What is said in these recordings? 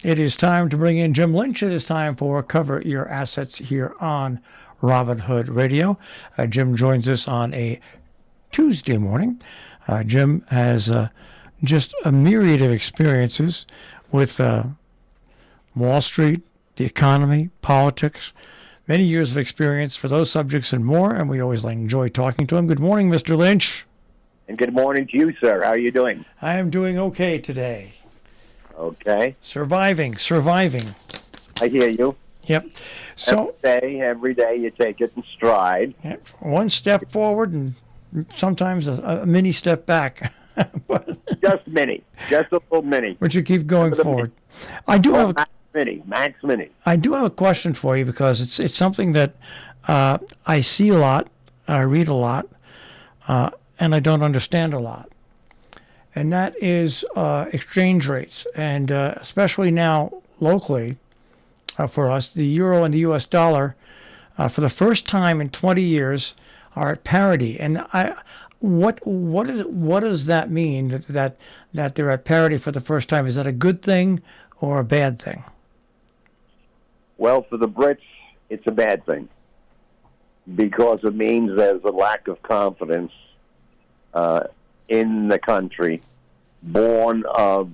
It is time to bring in Jim Lynch. It is time for Cover Your Assets here on Robin Hood Radio. Jim joins us on a Tuesday morning. Jim has just a myriad of experiences with Wall Street, the economy, politics, many years of experience for those subjects and more, and we always enjoy talking to him. Good morning, Mr. Lynch. And good morning to you, sir. How are you doing? I am doing okay today. Okay. Surviving. I hear you. Yep. So every day you take it in stride. One step forward and sometimes a mini step back. Just a little mini. But you keep going forward. Max mini. I do have a question for you because it's something that I see a lot, I read a lot, and I don't understand a lot. And that is exchange rates, and especially now locally for us, the euro and the U.S. dollar, for the first time in 20 years, are at parity. And what does that mean that they're at parity for the first time? Is that a good thing or a bad thing? Well, for the Brits, it's a bad thing because it means there's a lack of confidence in the country, born of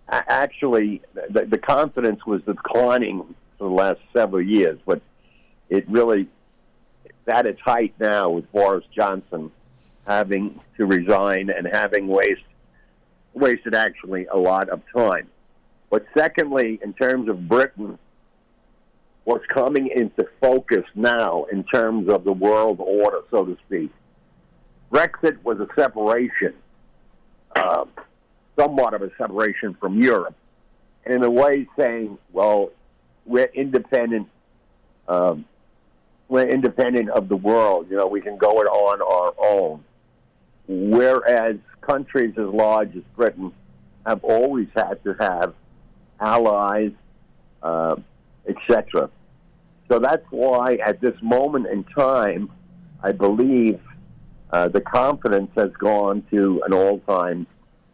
actually the confidence was declining for the last several years, but it really is at its height now with Boris Johnson having to resign and having wasted actually a lot of time. But secondly, in terms of Britain, what's coming into focus now in terms of the world order, so to speak, Brexit was a separation, somewhat of a separation from Europe, and in a way saying, well, we're independent of the world. You know, we can go it on our own. Whereas countries as large as Britain have always had to have allies, etc. So that's why at this moment in time, I believe the confidence has gone to an all-time,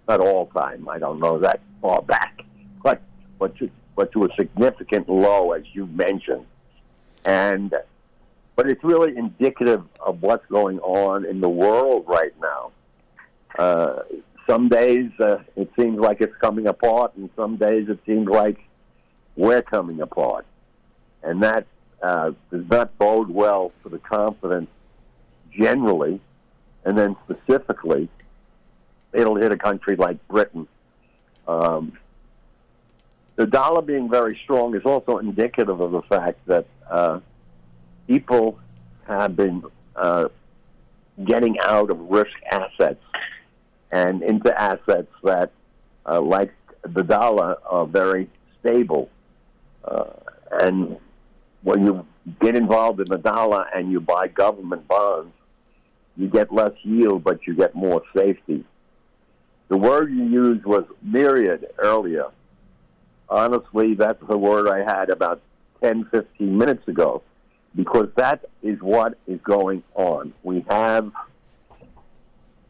not all-time, I don't know that far back, but to a significant low, as you mentioned. But it's really indicative of what's going on in the world right now. Some days it seems like it's coming apart, and some days it seems like we're coming apart. And that does not bode well for the confidence generally, and then specifically, it'll hit a country like Britain. The dollar being very strong is also indicative of the fact that people have been getting out of risk assets and into assets that, like the dollar, are very stable. And when you get involved in the dollar and you buy government bonds, you get less yield, but you get more safety. The word you used was myriad earlier. Honestly, that's the word I had about 10, 15 minutes ago, because that is what is going on. We have,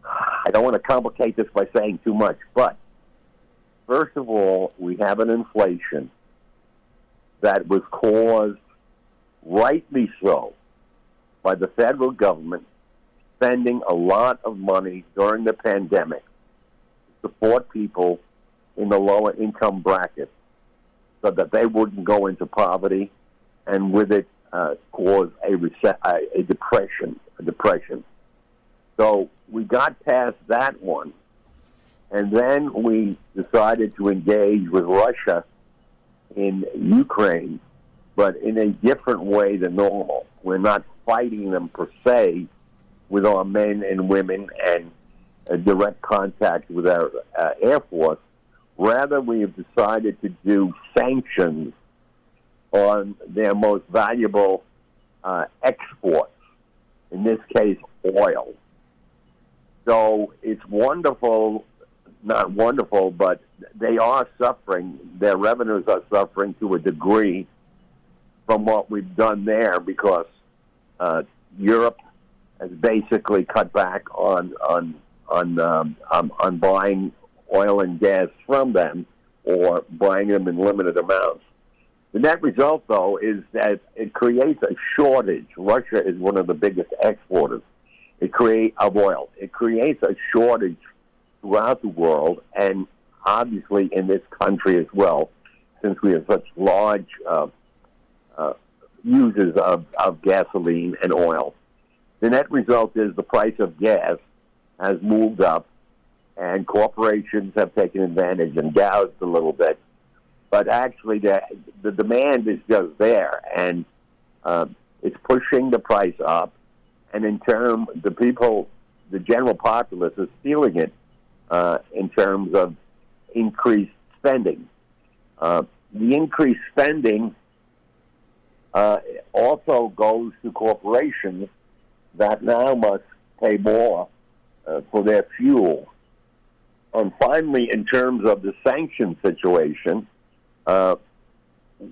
I don't want to complicate this by saying too much, but first of all, we have an inflation that was caused, rightly so, by the federal government spending a lot of money during the pandemic to support people in the lower income bracket so that they wouldn't go into poverty, and with it cause a depression. So we got past that one, and then we decided to engage with Russia in Ukraine, but in a different way than normal. We're not fighting them per se with our men and women and direct contact with our Air Force. Rather, we have decided to do sanctions on their most valuable exports, in this case, oil. So it's wonderful, not wonderful, but they are suffering. Their revenues are suffering to a degree from what we've done there, because Europe has basically cut back on buying oil and gas from them, or buying them in limited amounts. The net result, though, is that it creates a shortage. Russia is one of the biggest exporters of oil. It creates a shortage throughout the world, and obviously in this country as well, since we have such large users of gasoline and oil. The net result is the price of gas has moved up, and corporations have taken advantage and gouged a little bit. But actually, the demand is just there, and it's pushing the price up. And in turn, the general populace is feeling it in terms of increased spending. The increased spending also goes to corporations that now must pay more for their fuel. And finally, in terms of the sanction situation,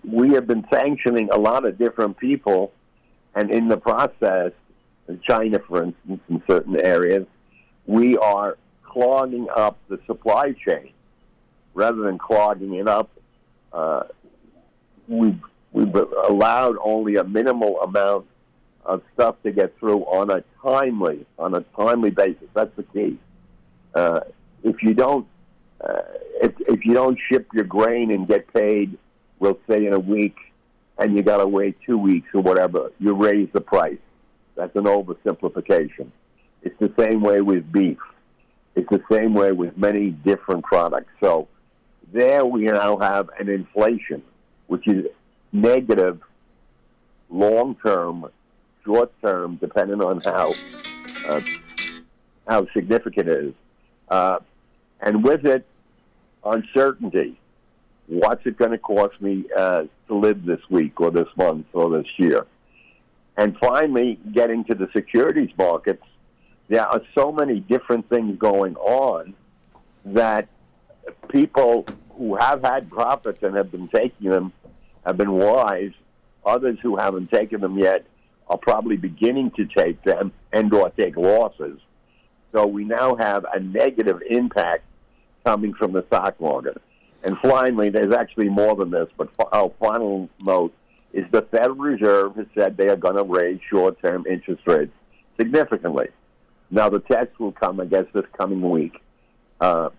we have been sanctioning a lot of different people, and in the process, China, for instance, in certain areas, we are clogging up the supply chain. Rather than clogging it up, we've allowed only a minimal amount of stuff to get through on a timely basis. That's the key. If you don't ship your grain and get paid, we'll say in a week, and you got to wait 2 weeks or whatever, you raise the price. That's an oversimplification. It's the same way with beef. It's the same way with many different products. So there we now have an inflation, which is negative long-term, short-term, depending on how significant it is. And with it, uncertainty. What's it going to cost me to live this week or this month or this year? And finally, getting to the securities markets, there are so many different things going on that people who have had profits and have been taking them have been wise. Others who haven't taken them yet are probably beginning to take them and or take losses. So we now have a negative impact coming from the stock market. And finally, there's actually more than this, but our final note is the Federal Reserve has said they are going to raise short-term interest rates significantly. Now, the test will come, I guess, this coming week or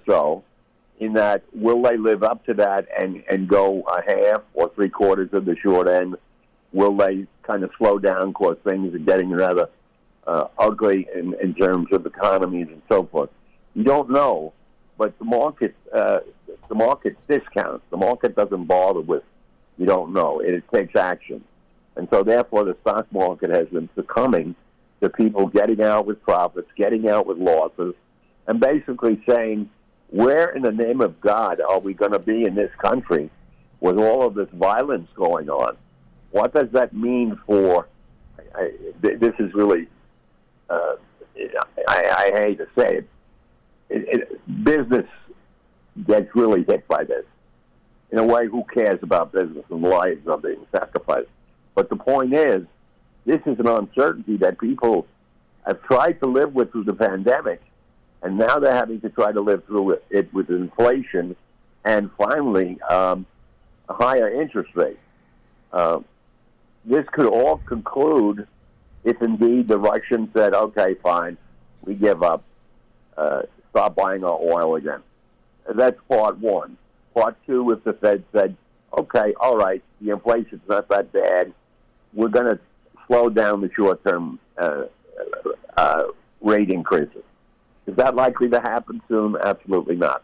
so, in that will they live up to that and go a half or three-quarters of the short end? Will they kind of slow down because things are getting rather ugly in terms of economies and so forth? You don't know, but the market discounts. The market doesn't bother with you don't know. It takes action. And so therefore the stock market has been succumbing to people getting out with profits, getting out with losses, and basically saying, where in the name of God are we going to be in this country with all of this violence going on? What does that mean for, this is really, I hate to say it, business gets really hit by this. In a way, who cares about business and lives are being sacrificed? But the point is, this is an uncertainty that people have tried to live with through the pandemic, and now they're having to try to live through it with inflation and finally a higher interest rate. This could all conclude if indeed the Russians said, okay, fine, we give up, stop buying our oil again. That's part one. Part two, if the Fed said, okay, all right, the inflation's not that bad, we're going to slow down the short-term rate increases. Is that likely to happen soon? Absolutely not.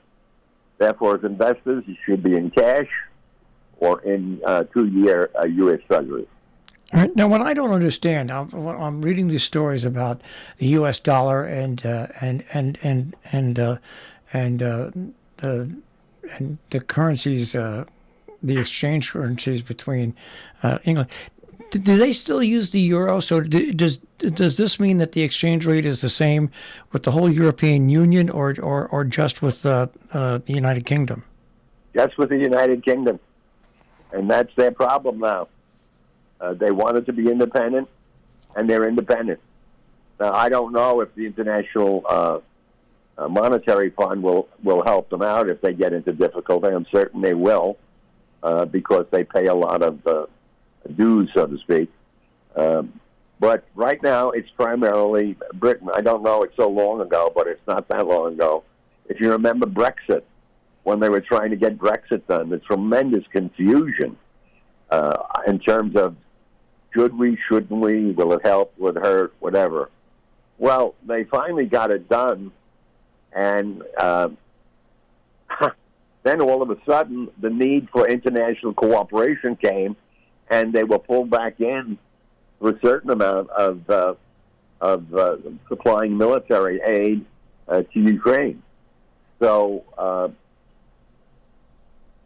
Therefore, as investors, you should be in cash or in 2-year U.S. Treasuries. All right. Now, what I don't understand, I'm reading these stories about the U.S. dollar and the currencies, the exchange currencies between England. Do they still use the euro? So does this mean that the exchange rate is the same with the whole European Union, or just with the United Kingdom? Just with the United Kingdom, and that's their problem now. They wanted to be independent, and they're independent. Now, I don't know if the international monetary fund will help them out if they get into difficulty. I'm certain they will, because they pay a lot of dues, so to speak. But right now, it's primarily Britain. I don't know, it's so long ago, but it's not that long ago. If you remember Brexit, when they were trying to get Brexit done, the tremendous confusion in terms of should we, shouldn't we, will it help, will it hurt, whatever. Well, they finally got it done, and then all of a sudden, the need for international cooperation came, and they were pulled back in for a certain amount of supplying military aid to Ukraine. So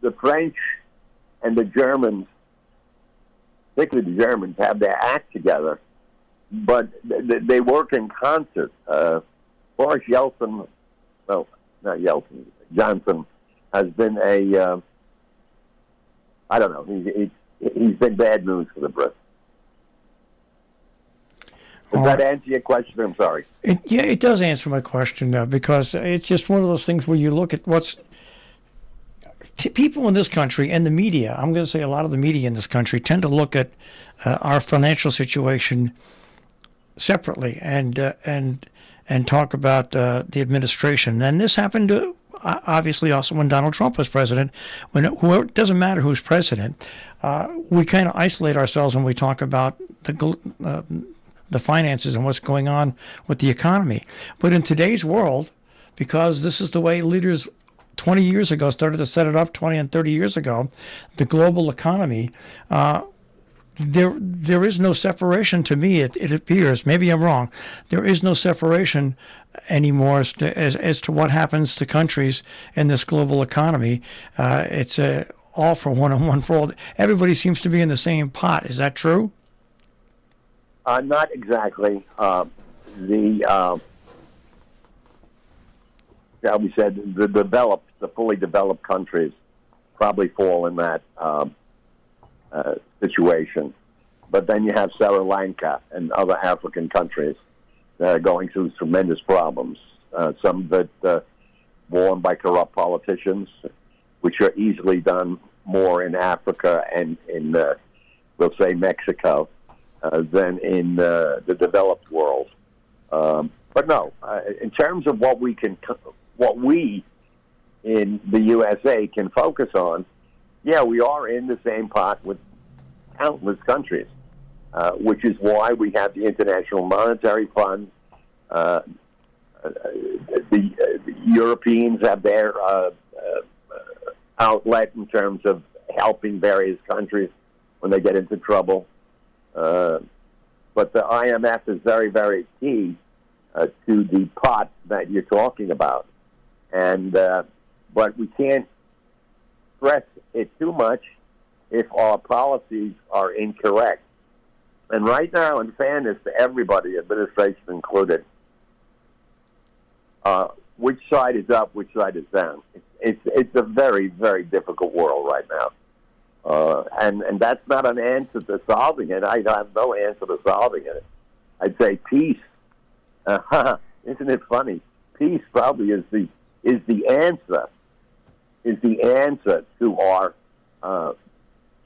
the French and the Germans, particularly the Germans, have their act together, but they work in concert. Boris Yeltsin, no, not Yeltsin, Johnson has been I don't know, he's been bad news for the Brits. Does that answer your question? I'm sorry. It does answer my question, because it's just one of those things where you look at what's people in this country and the media. I'm going to say a lot of the media in this country tend to look at our financial situation separately and talk about the administration. And this happened obviously also when Donald Trump was president. It doesn't matter who's president, we kind of isolate ourselves when we talk about the finances and what's going on with the economy. But in today's world, because this is the way leaders 20 years ago started to set it up, 20 and 30 years ago, the global economy, there is no separation to me, it appears. Maybe I'm wrong. There is no separation anymore as to what happens to countries in this global economy. It's all for one and one for all. Everybody seems to be in the same pot. Is that true? Not exactly. Shall we say, the fully developed countries probably fall in that situation. But then you have Sri Lanka and other African countries that are going through tremendous problems. Some that born by corrupt politicians, which are easily done more in Africa and in, we'll say, Mexico, than in the developed world. But no, in terms of what we in the USA can focus on, yeah, we are in the same pot with countless countries, which is why we have the International Monetary Fund. The Europeans have their outlet in terms of helping various countries when they get into trouble. But the IMF is very, very key to the pot that you're talking about. And but we can't stress it too much if our policies are incorrect. And right now, in fairness to everybody, administration included, which side is up, which side is down? It's a very, very difficult world right now. And that's not an answer to solving it. I have no answer to solving it. I'd say peace. Isn't it funny? Peace probably is the answer to our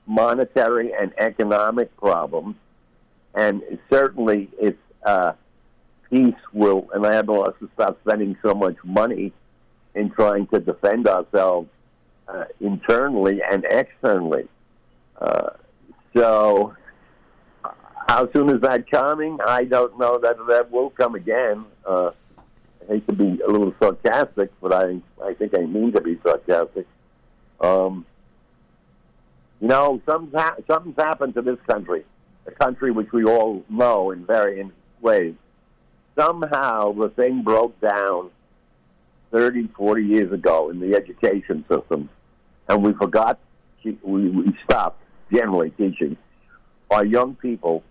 monetary and economic problems. And certainly, it's peace will enable us to stop spending so much money in trying to defend ourselves internally and externally. So how soon is that coming? I don't know that will come again. I hate to be a little sarcastic, but I think I mean to be sarcastic. Something's happened to this country, a country which we all know in varying ways. Somehow the thing broke down 30, 40 years ago in the education system, and we stopped generally teaching our young people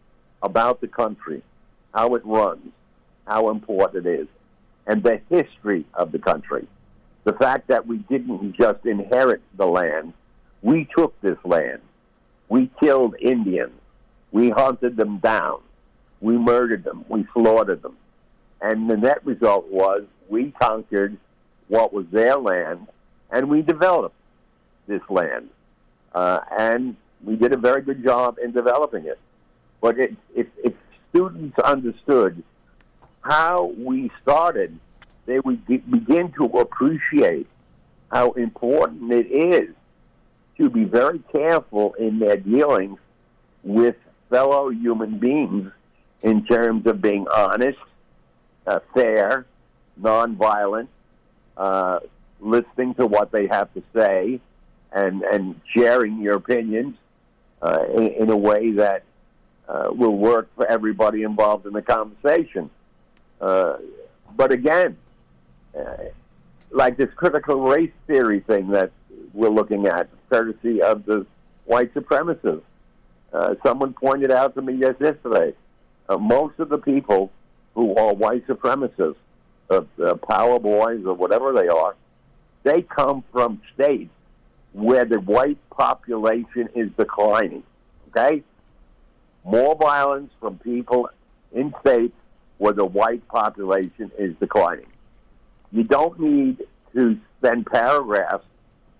about the country, how it runs, how important it is, and the history of the country. The fact that we didn't just inherit the land, we took this land. We killed Indians. We hunted them down. We murdered them. We slaughtered them. And the net result was we conquered what was their land, and we developed this land. And we did a very good job in developing it. But if students understood how we started, they would begin to appreciate how important it is to be very careful in their dealings with fellow human beings in terms of being honest, fair, nonviolent, listening to what they have to say, and sharing your opinions in a way that will work for everybody involved in the conversation. But again, like this critical race theory thing that we're looking at, courtesy of the white supremacists. Someone pointed out to me just yesterday, most of the people who are white supremacists, power boys or whatever they are, they come from states where the white population is declining, okay? More violence from people in states where the white population is declining. You don't need to spend paragraphs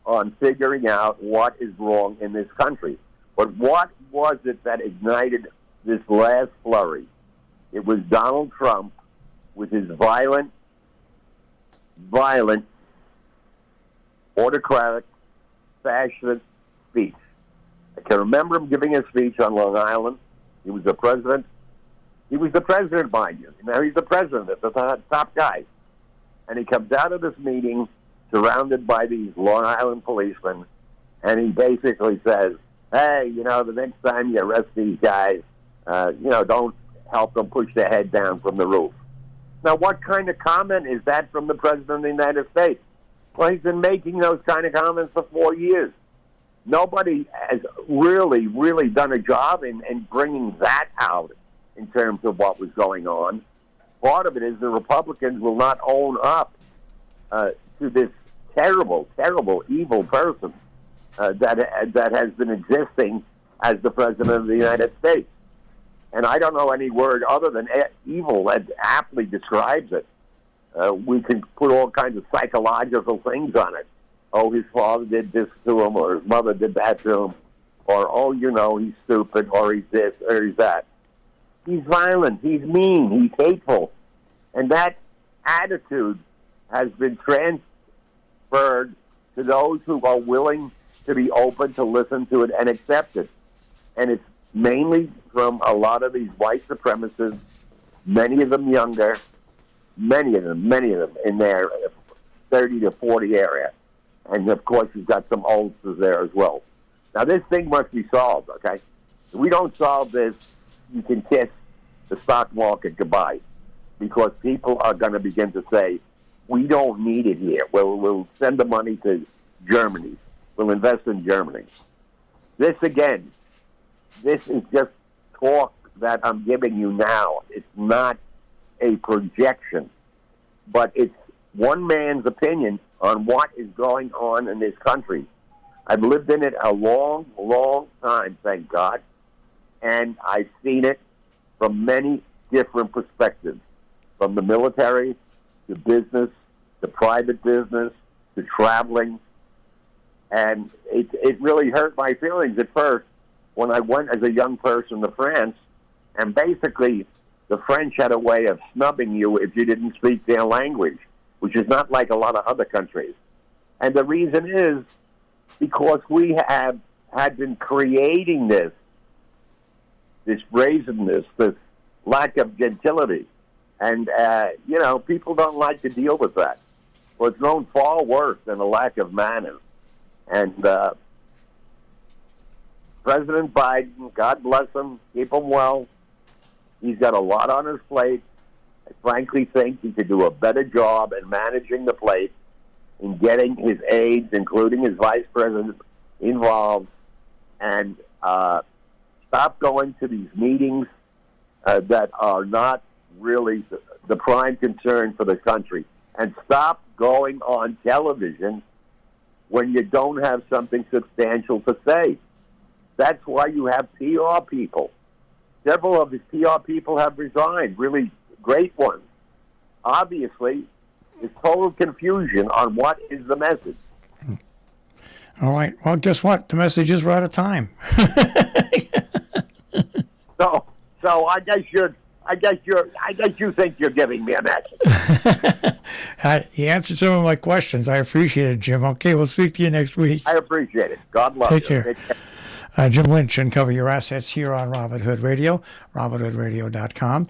on figuring out what is wrong in this country. But what was it that ignited this last flurry? It was Donald Trump with his violent, autocratic, fascist speech. I can remember him giving a speech on Long Island. He was the president. He was the president, mind you. Now he's the president, the top guy. And he comes out of this meeting surrounded by these Long Island policemen, and he basically says, hey, the next time you arrest these guys, don't help them push their head down from the roof. Now, what kind of comment is that from the President of the United States? Well, he's been making those kind of comments for 4 years. Nobody has really done a job in bringing that out in terms of what was going on. Part of it is the Republicans will not own up to this terrible, evil person that has been existing as the President of the United States. And I don't know any word other than evil that aptly describes it. We can put all kinds of psychological things on it. Oh, his father did this to him, or his mother did that to him, or, oh, he's stupid, or he's this, or he's that. He's violent, he's mean, he's hateful. And that attitude has been transferred to those who are willing to be open to listen to it and accept it. And it's mainly from a lot of these white supremacists, many of them younger, many of them in their 30 to 40 area. And, of course, you've got some oldsters there as well. Now, this thing must be solved, okay? If we don't solve this, you can kiss the stock market goodbye, because people are going to begin to say, we don't need it here. We'll send the money to Germany. We'll invest in Germany. This is just talk that I'm giving you now. It's not a projection, but it's one man's opinion on what is going on in this country. I've lived in it a long time, thank God, and I've seen it from many different perspectives, from the military to business to private business to traveling. And it really hurt my feelings at first when I went as a young person to France, and basically the French had a way of snubbing you if you didn't speak their language, which is not like a lot of other countries. And the reason is because we had been creating this brazenness, this lack of gentility. And, people don't like to deal with that. Well, it's known far worse than a lack of manners. And President Biden, God bless him, keep him well. He's got a lot on his plate. I frankly think he could do a better job in managing the plate, in getting his aides, including his vice president, involved, and stop going to these meetings that are not really the prime concern for the country, and stop going on television when you don't have something substantial to say. That's why you have PR people. Several of his PR people have resigned, really great ones. Obviously, is total confusion on what is the message. All right. Well, guess what? The messages were out of time. So I guess you think you're giving me a message. You answered some of my questions. I appreciate it, Jim. Okay, we'll speak to you next week. I appreciate it. God love Take you. care. Take care. Jim Lynch and Cover Your Assets here on Robert Hood Radio, roberthoodradio.com.